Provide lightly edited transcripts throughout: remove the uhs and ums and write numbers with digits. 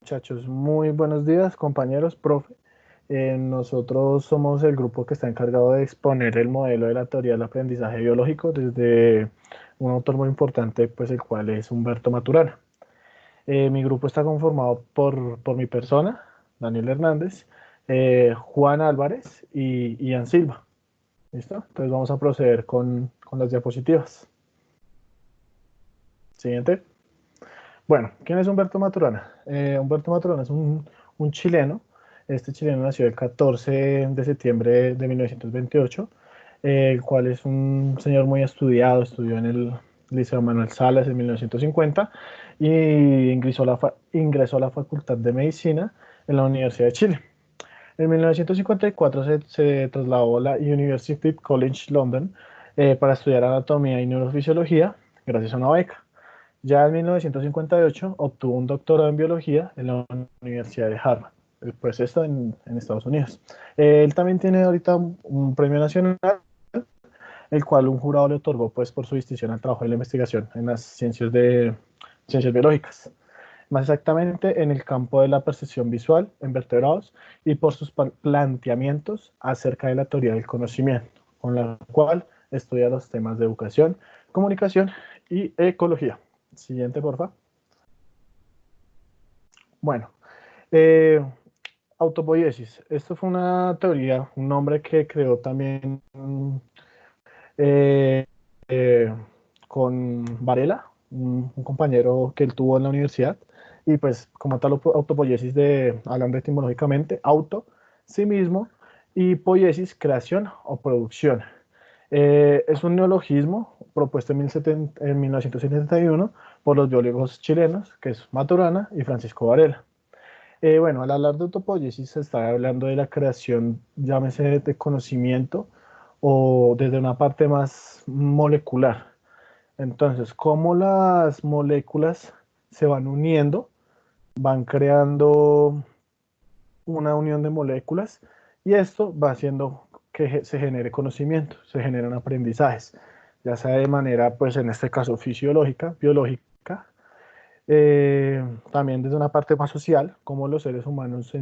Muchachos, muy buenos días, compañeros, profe. Nosotros somos el grupo que está encargado de exponer el modelo de la teoría del aprendizaje biológico desde un autor muy importante, pues el cual es Humberto Maturana. Mi grupo está conformado por mi persona, Daniel Hernández, Juan Álvarez y Ian Silva. ¿Listo? Entonces vamos a proceder con las diapositivas. Siguiente. Bueno, ¿quién es Humberto Maturana? Humberto Maturana es un chileno. Este chileno nació el 14 de septiembre de 1928, el cual es un señor muy estudiado, estudió en el Liceo Manuel Salas en 1950 y ingresó a la Facultad de Medicina en la Universidad de Chile. En 1954 se trasladó a la University College London para estudiar anatomía y neurofisiología gracias a una beca. Ya en 1958 obtuvo un doctorado en biología en la Universidad de Harvard, pues esto en Estados Unidos. Él también tiene ahorita un premio nacional, el cual un jurado le otorgó pues por su distinción al trabajo de la investigación en las ciencias biológicas, más exactamente en el campo de la percepción visual en vertebrados y por sus planteamientos acerca de la teoría del conocimiento, con la cual estudia los temas de educación, comunicación y ecología. Siguiente, porfa. Bueno, eh, autopoiesis. Esto fue una teoría, un nombre que creó también eh, eh, con Varela, un compañero que él tuvo en la universidad. Y pues como tal, autopoiesis hablando etimológicamente, auto, sí mismo, y poiesis, creación o producción. Es un neologismo propuesto en 1971 por los biólogos chilenos, que es Maturana y Francisco Varela. Bueno, al hablar de autopoiesis se está hablando de la creación, llámese de conocimiento o desde una parte más molecular. Entonces, cómo las moléculas se van uniendo, van creando una unión de moléculas y esto va haciendo que se genere conocimiento, se generan aprendizajes, ya sea de manera, pues en este caso, fisiológica, biológica, también desde una parte más social, como los seres humanos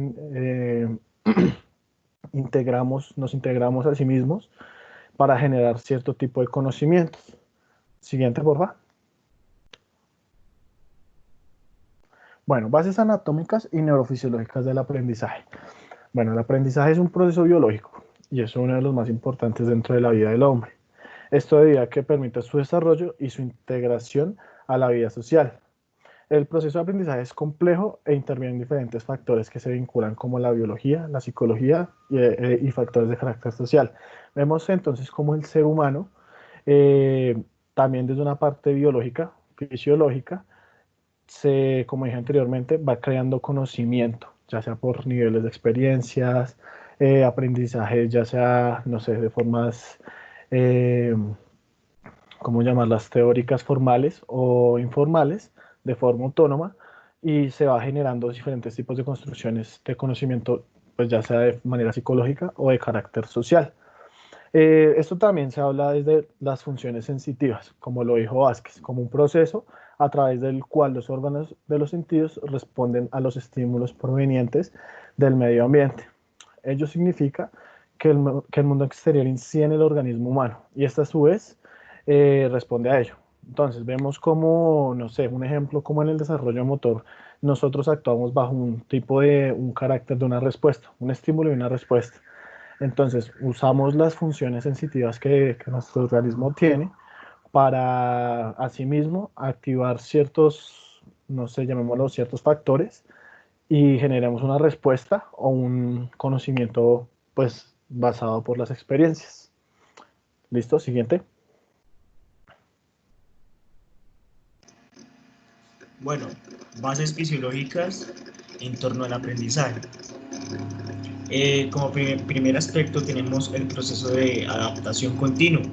nos integramos a sí mismos para generar cierto tipo de conocimientos. Siguiente, por favor. Bueno, bases anatómicas y neurofisiológicas del aprendizaje. Bueno, el aprendizaje es un proceso biológico y es uno de los más importantes dentro de la vida del hombre. Esto debido a que permite su desarrollo y su integración a la vida social. El proceso de aprendizaje es complejo e intervienen diferentes factores que se vinculan como la biología, la psicología y factores de carácter social. Vemos entonces cómo el ser humano, eh, también desde una parte biológica, fisiológica, como dije anteriormente, va creando conocimiento, ya sea por niveles de experiencias, aprendizaje, ya sea, no sé, de formas, eh, ¿cómo llamarlas? Teóricas formales o informales, de forma autónoma, y se va generando diferentes tipos de construcciones de conocimiento, pues ya sea de manera psicológica o de carácter social. Esto también se habla desde las funciones sensitivas, como lo dijo Vázquez, como un proceso a través del cual los órganos de los sentidos responden a los estímulos provenientes del medio ambiente. Ello significa que el mundo exterior incide en el organismo humano y esta a su vez responde a ello. Entonces vemos como, no sé, un ejemplo como en el desarrollo motor, nosotros actuamos bajo un tipo de, un carácter de una respuesta, un estímulo y una respuesta. Entonces usamos las funciones sensitivas que nuestro organismo tiene para asimismo activar ciertos, no sé, llamémoslo ciertos factores y generamos una respuesta o un conocimiento pues basado por las experiencias. ¿Listo? Siguiente. Bueno, bases fisiológicas en torno al aprendizaje. Como primer aspecto tenemos el proceso de adaptación continua,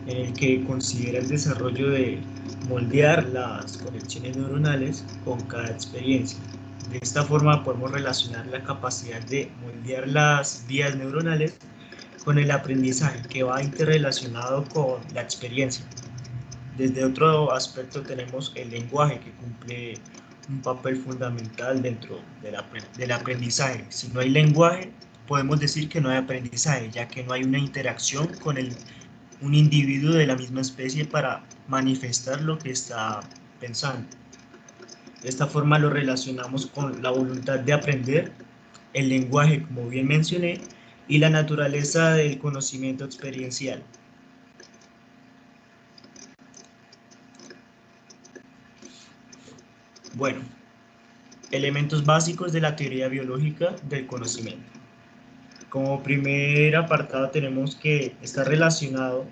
en el que considera el desarrollo de moldear las conexiones neuronales con cada experiencia. De esta forma podemos relacionar la capacidad de moldear las vías neuronales con el aprendizaje, que va interrelacionado con la experiencia. Desde otro aspecto tenemos el lenguaje, que cumple un papel fundamental dentro del aprendizaje. Si no hay lenguaje, podemos decir que no hay aprendizaje, ya que no hay una interacción con un individuo de la misma especie para manifestar lo que está pensando. De esta forma lo relacionamos con la voluntad de aprender, el lenguaje, como bien mencioné, y la naturaleza del conocimiento experiencial. Bueno, elementos básicos de la teoría biológica del conocimiento. Como primer apartado tenemos que está relacionado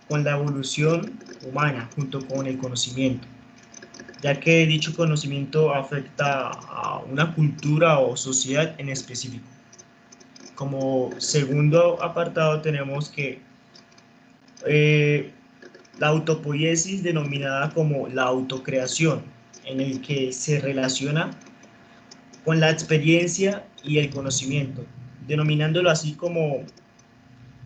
con la evolución humana junto con el conocimiento, ya que dicho conocimiento afecta a una cultura o sociedad en específico. Como segundo apartado tenemos que eh, la autopoiesis, denominada como la autocreación, en el que se relaciona con la experiencia y el conocimiento, denominándolo así como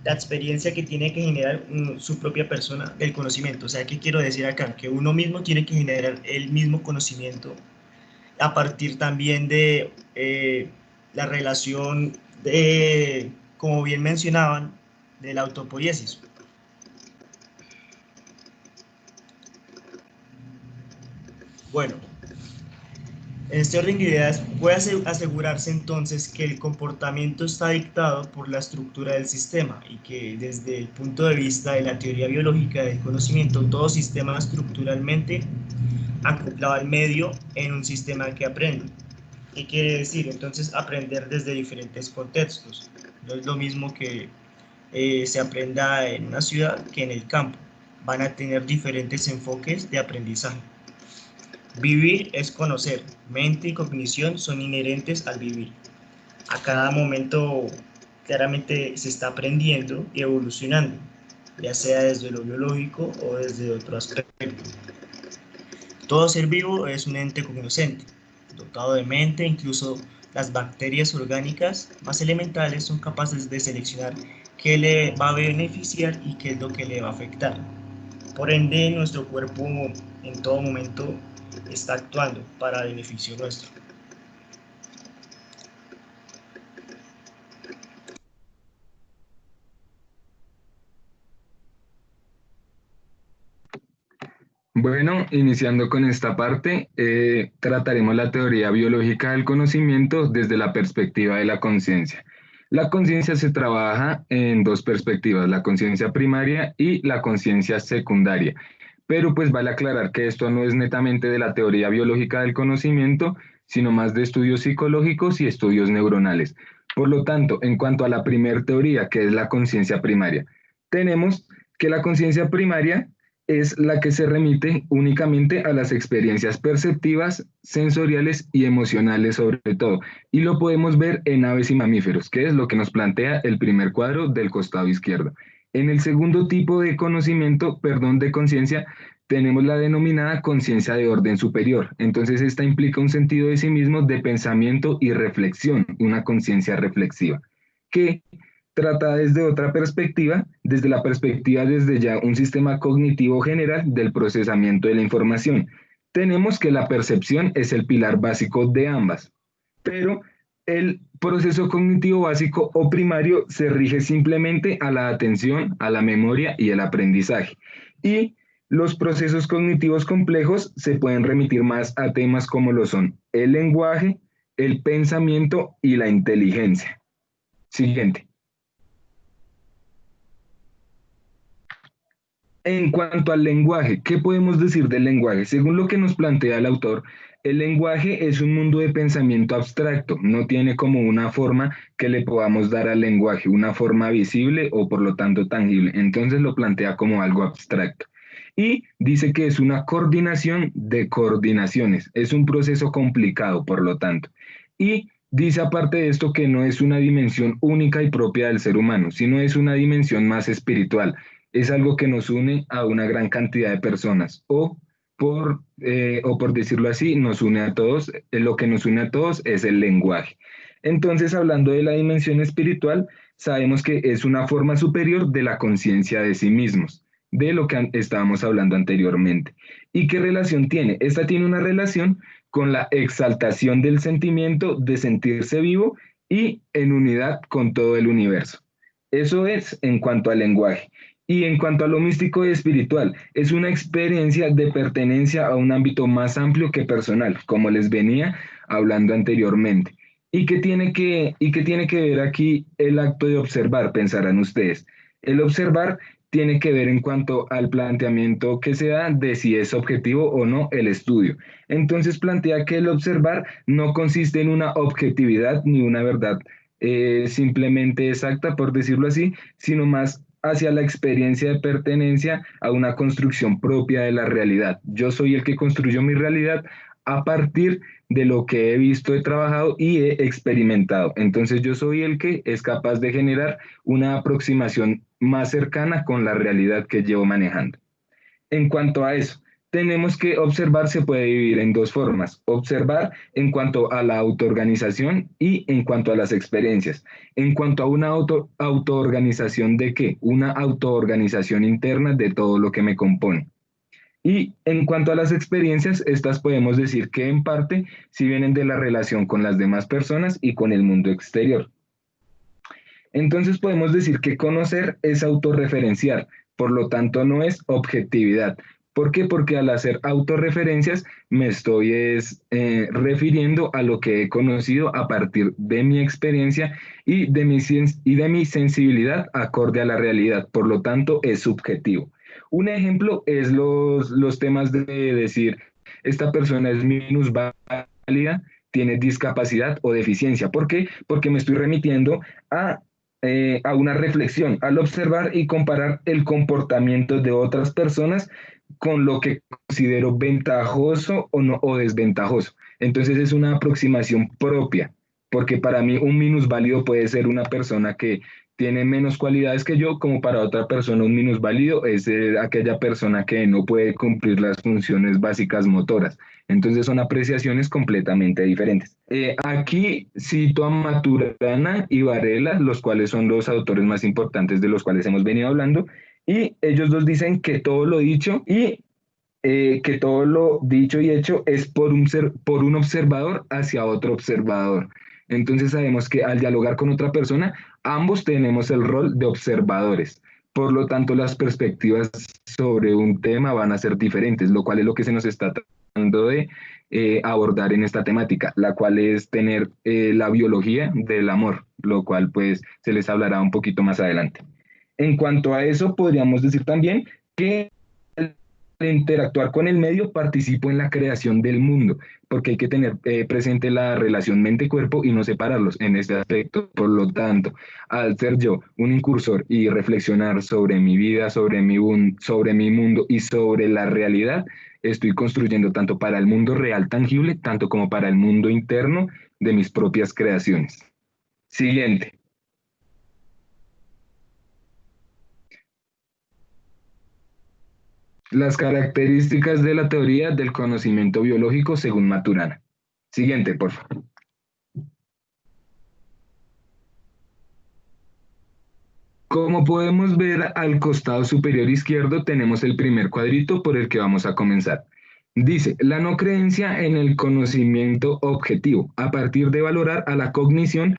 la experiencia que tiene que generar su propia persona del conocimiento. O sea, ¿qué quiero decir acá? Que uno mismo tiene que generar el mismo conocimiento a partir también de la relación de, como bien mencionaban, de la autopoiesis. Bueno, en este orden de ideas puede asegurarse entonces que el comportamiento está dictado por la estructura del sistema y que desde el punto de vista de la teoría biológica del conocimiento, todo sistema estructuralmente acoplado al medio en un sistema que aprende. ¿Qué quiere decir? Entonces aprender desde diferentes contextos. No es lo mismo que se aprenda en una ciudad que en el campo. Van a tener diferentes enfoques de aprendizaje. Vivir es conocer. Mente y cognición son inherentes al vivir. A cada momento claramente se está aprendiendo y evolucionando, ya sea desde lo biológico o desde otro aspecto. Todo ser vivo es un ente cognoscente, dotado de mente. Incluso las bacterias orgánicas más elementales son capaces de seleccionar qué le va a beneficiar y qué es lo que le va a afectar. Por ende, nuestro cuerpo en todo momento está actuando para beneficio nuestro. Bueno, iniciando con esta parte, trataremos la teoría biológica del conocimiento desde la perspectiva de la conciencia. La conciencia se trabaja en dos perspectivas, la conciencia primaria y la conciencia secundaria. Pero pues vale aclarar que esto no es netamente de la teoría biológica del conocimiento, sino más de estudios psicológicos y estudios neuronales. Por lo tanto, en cuanto a la primera teoría, que es la conciencia primaria, tenemos que la conciencia primaria es la que se remite únicamente a las experiencias perceptivas, sensoriales y emocionales sobre todo. Y lo podemos ver en aves y mamíferos, que es lo que nos plantea el primer cuadro del costado izquierdo. En el segundo tipo de conocimiento, perdón, de conciencia, tenemos la denominada conciencia de orden superior. Entonces, esta implica un sentido de sí mismo de pensamiento y reflexión, una conciencia reflexiva, que trata desde otra perspectiva, desde la perspectiva desde ya un sistema cognitivo general del procesamiento de la información. Tenemos que la percepción es el pilar básico de ambas, pero el proceso cognitivo básico o primario se rige simplemente a la atención, a la memoria y el aprendizaje. Y los procesos cognitivos complejos se pueden remitir más a temas como lo son el lenguaje, el pensamiento y la inteligencia. Siguiente. En cuanto al lenguaje, ¿qué podemos decir del lenguaje? Según lo que nos plantea el autor, el lenguaje es un mundo de pensamiento abstracto, no tiene como una forma que le podamos dar al lenguaje, una forma visible o por lo tanto tangible. Entonces lo plantea como algo abstracto. Y dice que es una coordinación de coordinaciones, es un proceso complicado, por lo tanto. Y dice aparte de esto que no es una dimensión única y propia del ser humano, sino es una dimensión más espiritual, es algo que nos une a una gran cantidad de personas o por decirlo así, nos une a todos, lo que nos une a todos es el lenguaje. Entonces, hablando de la dimensión espiritual, sabemos que es una forma superior de la conciencia de sí mismos. de lo que estábamos hablando anteriormente. ¿Y qué relación tiene? Esta tiene una relación con la exaltación del sentimiento de sentirse vivo y en unidad con todo el universo. Eso es en cuanto al lenguaje. Y en cuanto a lo místico y espiritual, es una experiencia de pertenencia a un ámbito más amplio que personal, como les venía hablando anteriormente. ¿Y qué tiene que ver aquí el acto de observar? Pensarán ustedes. El observar tiene que ver en cuanto al planteamiento que se da de si es objetivo o no el estudio. Entonces plantea que el observar no consiste en una objetividad ni una verdad simplemente exacta, por decirlo así, sino más hacia la experiencia de pertenencia a una construcción propia de la realidad. Yo soy el que construyó mi realidad a partir de lo que he visto, he trabajado y he experimentado. Entonces yo soy el que es capaz de generar una aproximación más cercana con la realidad que llevo manejando. En cuanto a eso, tenemos que observar se puede dividir en dos formas. Observar en cuanto a la autoorganización y en cuanto a las experiencias. En cuanto a una autoorganización de qué? Una autoorganización interna de todo lo que me compone. Y en cuanto a las experiencias, estas podemos decir que en parte si vienen de la relación con las demás personas y con el mundo exterior. Entonces podemos decir que conocer es autorreferenciar, por lo tanto no es objetividad. ¿Por qué? Porque al hacer autorreferencias me estoy refiriendo a lo que he conocido a partir de mi experiencia y de mi sensibilidad acorde a la realidad. Por lo tanto, es subjetivo. Un ejemplo es los temas de decir, esta persona es minusválida, tiene discapacidad o deficiencia. ¿Por qué? Porque me estoy remitiendo a una reflexión, al observar y comparar el comportamiento de otras personas con lo que considero ventajoso o, no, o desventajoso. Entonces es una aproximación propia, porque para mí un minusválido puede ser una persona que tiene menos cualidades que yo, como para otra persona un minusválido es aquella persona que no puede cumplir las funciones básicas motoras. Entonces son apreciaciones completamente diferentes. Aquí cito a Maturana y Varela, los cuales son los autores más importantes de los cuales hemos venido hablando, y ellos dos dicen que todo lo dicho y que todo lo dicho y hecho es por un observador hacia otro observador. Entonces sabemos que al dialogar con otra persona, ambos tenemos el rol de observadores. Por lo tanto, las perspectivas sobre un tema van a ser diferentes, lo cual es lo que se nos está tratando de abordar en esta temática, la cual es tener la biología del amor, lo cual pues se les hablará un poquito más adelante. En cuanto a eso, podríamos decir también que interactuar con el medio, participo en la creación del mundo, porque hay que tener presente la relación mente-cuerpo y no separarlos en este aspecto. Por lo tanto, al ser yo un incursor y reflexionar sobre mi vida, sobre mi mundo y sobre la realidad, estoy construyendo tanto para el mundo real tangible, tanto como para el mundo interno de mis propias creaciones. Siguiente. Las características de la teoría del conocimiento biológico según Maturana. Siguiente, por favor. Como podemos ver al costado superior izquierdo tenemos el primer cuadrito por el que vamos a comenzar. Dice, la no creencia en el conocimiento objetivo, a partir de valorar a la cognición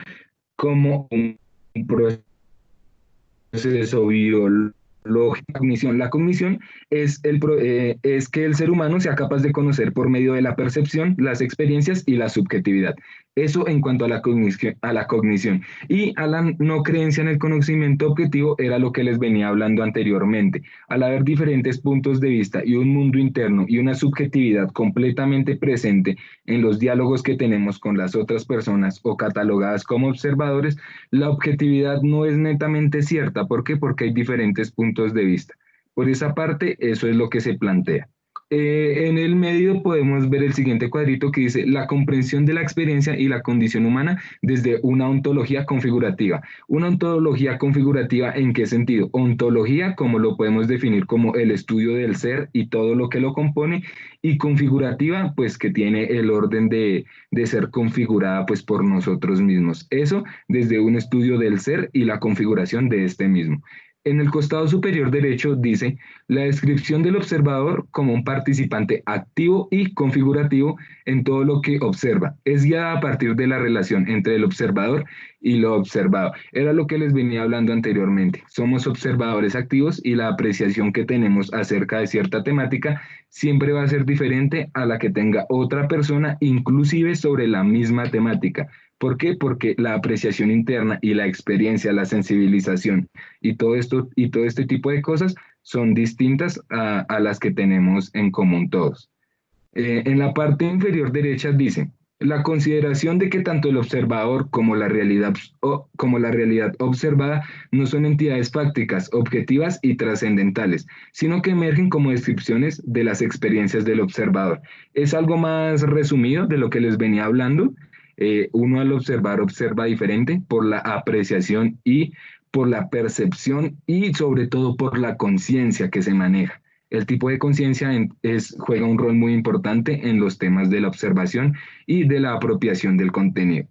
como un proceso biológico. La cognición es que el ser humano sea capaz de conocer por medio de la percepción, las experiencias y la subjetividad. Eso en cuanto a la cognición. Y a la no creencia en el conocimiento objetivo era lo que les venía hablando anteriormente. Al haber diferentes puntos de vista y un mundo interno y una subjetividad completamente presente en los diálogos que tenemos con las otras personas o catalogadas como observadores, la objetividad no es netamente cierta. ¿Por qué? Porque hay diferentes puntos de vista. Por esa parte, eso es lo que se plantea. En el medio podemos ver el siguiente cuadrito que dice la comprensión de la experiencia y la condición humana desde una ontología configurativa. Una ontología configurativa, ¿en qué sentido? Ontología, como lo podemos definir como el estudio del ser y todo lo que lo compone, y configurativa, pues que tiene el orden de ser configurada pues por nosotros mismos. Eso desde un estudio del ser y la configuración de este mismo. En el costado superior derecho dice la descripción del observador como un participante activo y configurativo en todo lo que observa. Es guiada a partir de la relación entre el observador y lo observado. Era lo que les venía hablando anteriormente. Somos observadores activos y la apreciación que tenemos acerca de cierta temática siempre va a ser diferente a la que tenga otra persona, inclusive sobre la misma temática. ¿Por qué? Porque la apreciación interna y la experiencia, la sensibilización y todo esto y todo este tipo de cosas son distintas a las que tenemos en común todos. En la parte inferior derecha dice, la consideración de que tanto el observador como la realidad observada no son entidades fácticas, objetivas y trascendentales, sino que emergen como descripciones de las experiencias del observador. Es algo más resumido de lo que les venía hablando. Uno al observar observa diferente por la apreciación y por la percepción y sobre todo por la conciencia que se maneja. El tipo de conciencia juega un rol muy importante en los temas de la observación y de la apropiación del contenido.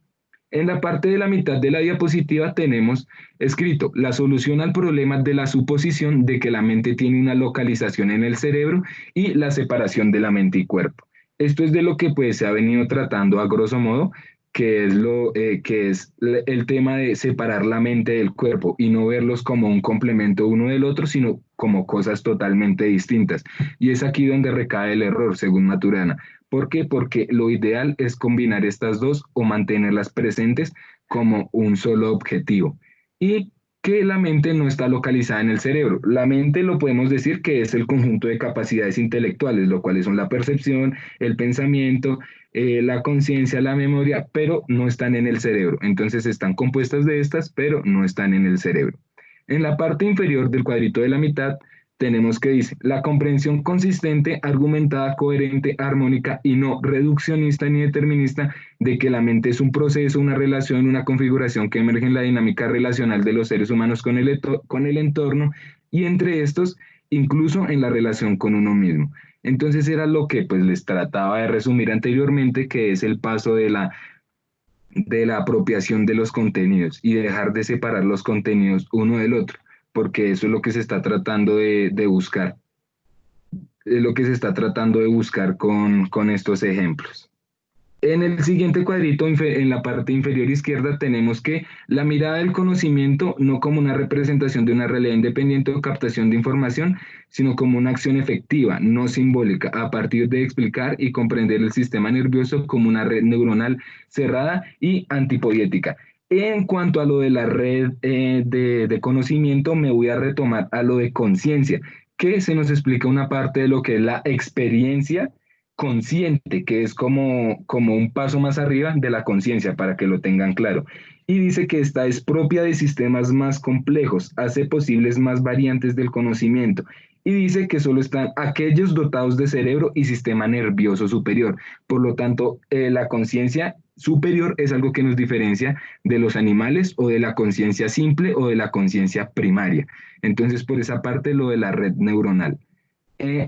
En la parte de la mitad de la diapositiva tenemos escrito la solución al problema de la suposición de que la mente tiene una localización en el cerebro y la separación de la mente y cuerpo. Esto es de lo que pues, se ha venido tratando a grosso modo, que es el tema de separar la mente del cuerpo y no verlos como un complemento uno del otro, sino como cosas totalmente distintas. Y es aquí donde recae el error, según Maturana. ¿Por qué? Porque lo ideal es combinar estas dos o mantenerlas presentes como un solo objetivo. Y que la mente no está localizada en el cerebro. La mente lo podemos decir que es el conjunto de capacidades intelectuales, lo cuales son la percepción, el pensamiento, la conciencia, la memoria, pero no están en el cerebro. Entonces están compuestas de estas, pero no están en el cerebro. En la parte inferior del cuadrito de la mitad tenemos que dice, la comprensión consistente, argumentada, coherente, armónica y no reduccionista ni determinista de que la mente es un proceso, una relación, una configuración que emerge en la dinámica relacional de los seres humanos con el entorno y entre estos, incluso en la relación con uno mismo. Entonces era lo que pues les trataba de resumir anteriormente, que es el paso de la apropiación de los contenidos y dejar de separar los contenidos uno del otro, porque eso es lo que se está tratando de buscar, es lo que se está tratando de buscar con estos ejemplos. En el siguiente cuadrito, en la parte inferior izquierda, tenemos que la mirada del conocimiento no como una representación de una realidad independiente o captación de información, sino como una acción efectiva, no simbólica, a partir de explicar y comprender el sistema nervioso como una red neuronal cerrada y antipoética. En cuanto a lo de la red de conocimiento, me voy a retomar a lo de conciencia, que se nos explica una parte de lo que es la experiencia consciente, que es como un paso más arriba de la conciencia, para que lo tengan claro. Y dice que esta es propia de sistemas más complejos, hace posibles más variantes del conocimiento. Y dice que solo están aquellos dotados de cerebro y sistema nervioso superior. Por lo tanto, la conciencia superior es algo que nos diferencia de los animales o de la conciencia simple o de la conciencia primaria. Entonces, por esa parte, lo de la red neuronal.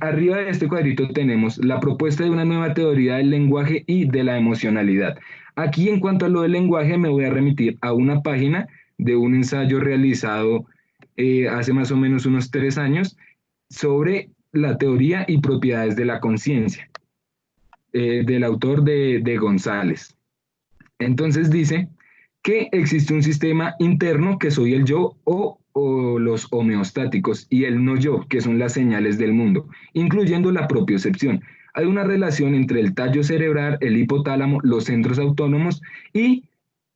Arriba de este cuadrito tenemos la propuesta de una nueva teoría del lenguaje y de la emocionalidad. Aquí en cuanto a lo del lenguaje me voy a remitir a una página de un ensayo realizado hace más o menos unos 3 años sobre la teoría y propiedades de la conciencia, del autor de González. Entonces dice que existe un sistema interno que soy el yo o los homeostáticos y el no yo, que son las señales del mundo, incluyendo la propiocepción. Hay una relación entre el tallo cerebral, el hipotálamo, los centros autónomos y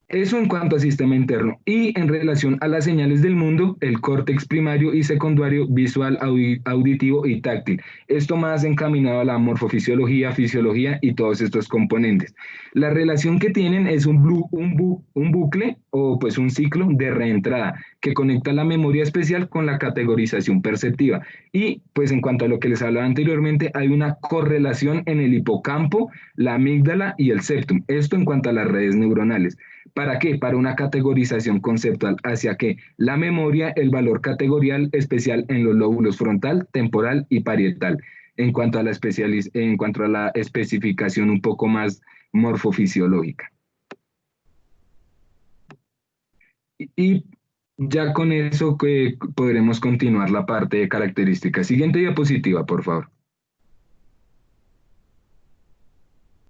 eso en cuanto al sistema interno. Y en relación a las señales del mundo, el córtex primario y secundario, visual, auditivo y táctil. Esto más encaminado a la morfofisiología, fisiología y todos estos componentes. La relación que tienen es un bucle o pues un ciclo de reentrada que conecta la memoria especial con la categorización perceptiva. Y pues en cuanto a lo que les hablaba anteriormente, hay una correlación en el hipocampo, la amígdala y el septum. Esto en cuanto a las redes neuronales. ¿Para qué? Para una categorización conceptual hacia que la memoria, el valor categorial especial en los lóbulos frontal, temporal y parietal, en cuanto a la especificación un poco más morfofisiológica. Y Ya con eso que podremos continuar la parte de características. Siguiente diapositiva, por favor.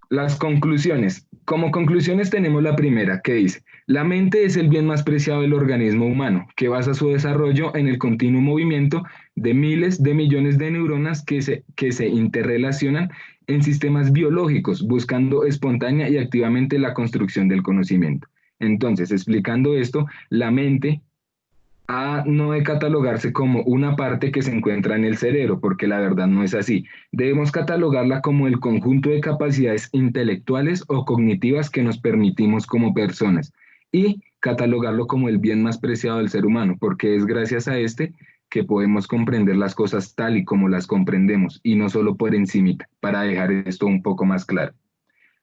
Las conclusiones. Como conclusiones tenemos la primera, que dice, la mente es el bien más preciado del organismo humano, que basa su desarrollo en el continuo movimiento de miles de millones de neuronas que se interrelacionan en sistemas biológicos, buscando espontánea y activamente la construcción del conocimiento. Entonces, explicando esto, la mente no de catalogarse como una parte que se encuentra en el cerebro, porque la verdad no es así. Debemos catalogarla como el conjunto de capacidades intelectuales o cognitivas que nos permitimos como personas y catalogarlo como el bien más preciado del ser humano, porque es gracias a este que podemos comprender las cosas tal y como las comprendemos y no solo por encimita, para dejar esto un poco más claro.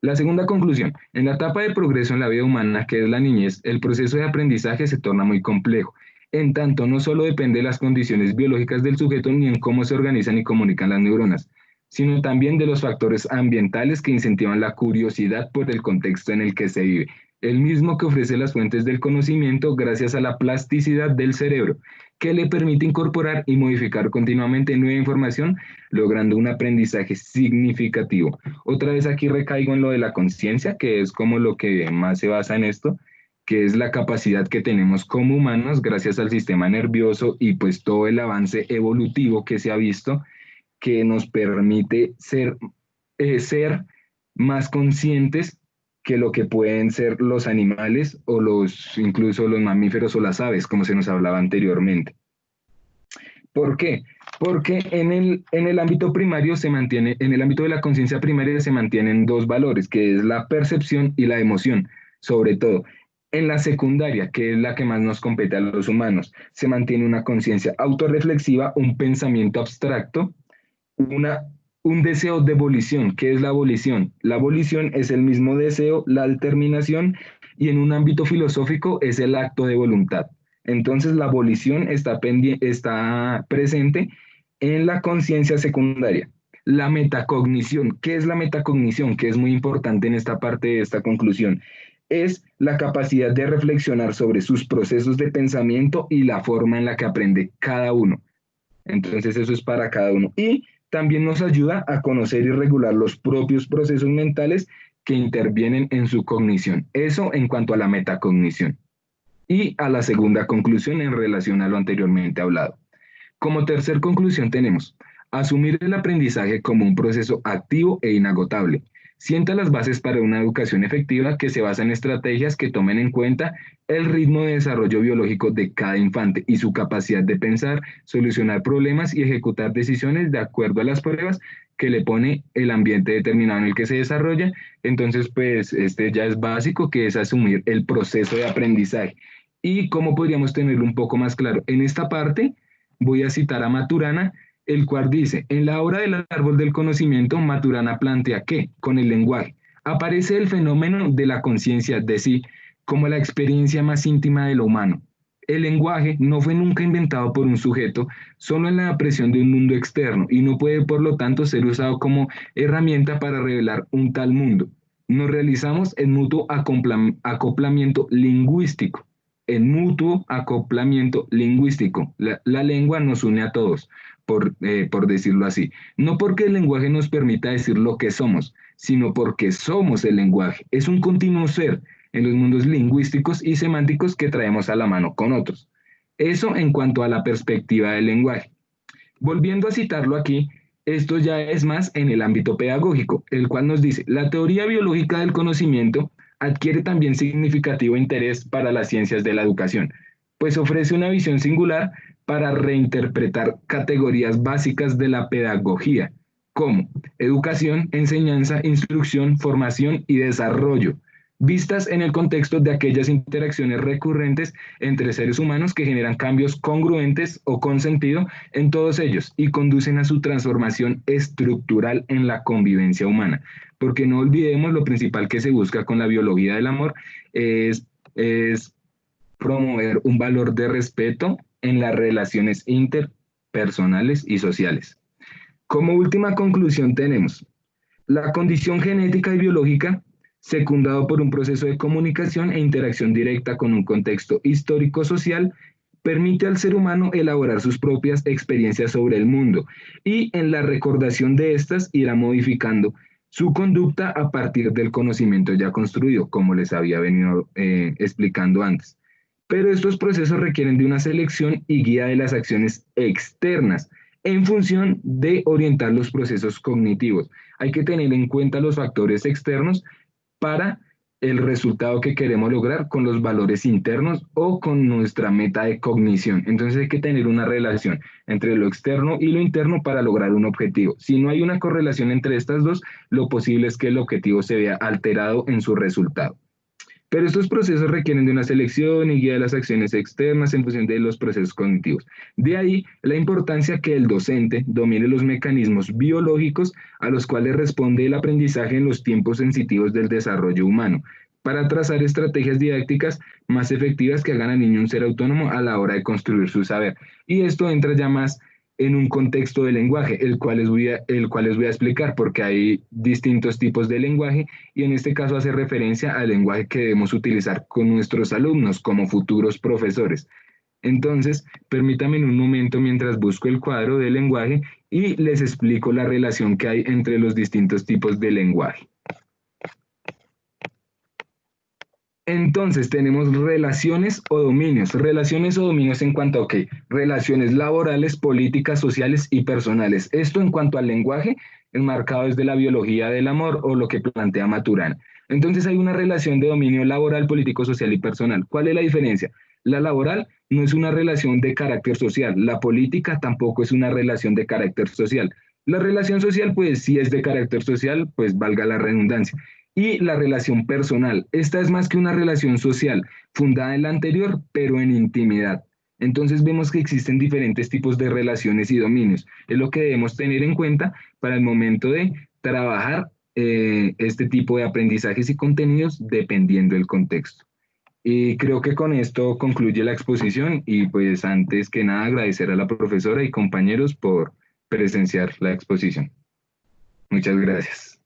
La segunda conclusión, en la etapa de progreso en la vida humana, que es la niñez, el proceso de aprendizaje se torna muy complejo. En tanto, no solo depende de las condiciones biológicas del sujeto ni en cómo se organizan y comunican las neuronas, sino también de los factores ambientales que incentivan la curiosidad por el contexto en el que se vive, el mismo que ofrece las fuentes del conocimiento gracias a la plasticidad del cerebro, que le permite incorporar y modificar continuamente nueva información, logrando un aprendizaje significativo. Otra vez aquí recaigo en lo de la conciencia, que es como lo que más se basa en esto, que es la capacidad que tenemos como humanos gracias al sistema nervioso y pues todo el avance evolutivo que se ha visto, que nos permite ser más conscientes que lo que pueden ser los animales o incluso los mamíferos o las aves, como se nos hablaba anteriormente. ¿Por qué? Porque en el ámbito primario se mantiene, en el ámbito de la conciencia primaria se mantienen dos valores, que es la percepción y la emoción, sobre todo. En la secundaria, que es la que más nos compete a los humanos, se mantiene una conciencia autorreflexiva, un pensamiento abstracto, una, un deseo de volición. ¿Qué es la volición? La volición es el mismo deseo, la determinación, y en un ámbito filosófico es el acto de voluntad. Entonces la volición está presente en la conciencia secundaria. La metacognición, ¿qué es la metacognición? Que es muy importante en esta parte de esta conclusión. Es la capacidad de reflexionar sobre sus procesos de pensamiento y la forma en la que aprende cada uno. Entonces eso es para cada uno. Y también nos ayuda a conocer y regular los propios procesos mentales que intervienen en su cognición. Eso en cuanto a la metacognición. Y a la segunda conclusión en relación a lo anteriormente hablado. Como tercer conclusión tenemos, asumir el aprendizaje como un proceso activo e inagotable. Sienta las bases para una educación efectiva que se basa en estrategias que tomen en cuenta el ritmo de desarrollo biológico de cada infante y su capacidad de pensar, solucionar problemas y ejecutar decisiones de acuerdo a las pruebas que le pone el ambiente determinado en el que se desarrolla. Entonces, pues, este ya es básico, que es asumir el proceso de aprendizaje. ¿Y cómo podríamos tenerlo un poco más claro? En esta parte, voy a citar a Maturana, el cual dice, en la obra del árbol del conocimiento, Maturana plantea que, con el lenguaje, aparece el fenómeno de la conciencia de sí como la experiencia más íntima de lo humano. El lenguaje no fue nunca inventado por un sujeto, solo en la presión de un mundo externo, y no puede, por lo tanto, ser usado como herramienta para revelar un tal mundo. Nos realizamos en mutuo acoplamiento lingüístico, en mutuo acoplamiento lingüístico. La lengua nos une a todos, por decirlo así. No porque el lenguaje nos permita decir lo que somos, sino porque somos el lenguaje. Es un continuo ser en los mundos lingüísticos y semánticos que traemos a la mano con otros. Eso en cuanto a la perspectiva del lenguaje. Volviendo a citarlo aquí, esto ya es más en el ámbito pedagógico, el cual nos dice, la teoría biológica del conocimiento adquiere también significativo interés para las ciencias de la educación, pues ofrece una visión singular para reinterpretar categorías básicas de la pedagogía, como educación, enseñanza, instrucción, formación y desarrollo, vistas en el contexto de aquellas interacciones recurrentes entre seres humanos que generan cambios congruentes o con sentido en todos ellos y conducen a su transformación estructural en la convivencia humana. Porque no olvidemos lo principal que se busca con la biología del amor es promover un valor de respeto en las relaciones interpersonales y sociales. Como última conclusión tenemos, la condición genética y biológica secundado por un proceso de comunicación e interacción directa con un contexto histórico-social, permite al ser humano elaborar sus propias experiencias sobre el mundo y en la recordación de estas irá modificando su conducta a partir del conocimiento ya construido, como les había venido explicando antes. Pero estos procesos requieren de una selección y guía de las acciones externas en función de orientar los procesos cognitivos. Hay que tener en cuenta los factores externos para el resultado que queremos lograr con los valores internos o con nuestra meta de cognición. Entonces hay que tener una relación entre lo externo y lo interno para lograr un objetivo. Si no hay una correlación entre estas dos, lo posible es que el objetivo se vea alterado en su resultado. Pero estos procesos requieren de una selección y guía de las acciones externas en función de los procesos cognitivos. De ahí la importancia que el docente domine los mecanismos biológicos a los cuales responde el aprendizaje en los tiempos sensitivos del desarrollo humano, para trazar estrategias didácticas más efectivas que hagan al niño un ser autónomo a la hora de construir su saber. Y esto entra ya más en un contexto de lenguaje, el cual les voy a explicar, porque hay distintos tipos de lenguaje y en este caso hace referencia al lenguaje que debemos utilizar con nuestros alumnos como futuros profesores. Entonces, permítanme un momento mientras busco el cuadro de lenguaje y les explico la relación que hay entre los distintos tipos de lenguaje. Entonces tenemos relaciones o dominios. Relaciones o dominios en cuanto a qué? Relaciones laborales, políticas, sociales y personales. Esto en cuanto al lenguaje, enmarcado desde la biología del amor o lo que plantea Maturana. Entonces hay una relación de dominio laboral, político, social y personal. ¿Cuál es la diferencia? La laboral no es una relación de carácter social. La política tampoco es una relación de carácter social. La relación social, pues sí es de carácter social, pues valga la redundancia. Y la relación personal. Esta es más que una relación social, fundada en la anterior, pero en intimidad. Entonces vemos que existen diferentes tipos de relaciones y dominios. Es lo que debemos tener en cuenta para el momento de trabajar este tipo de aprendizajes y contenidos dependiendo del contexto. Y creo que con esto concluye la exposición y pues antes que nada agradecer a la profesora y compañeros por presenciar la exposición. Muchas gracias.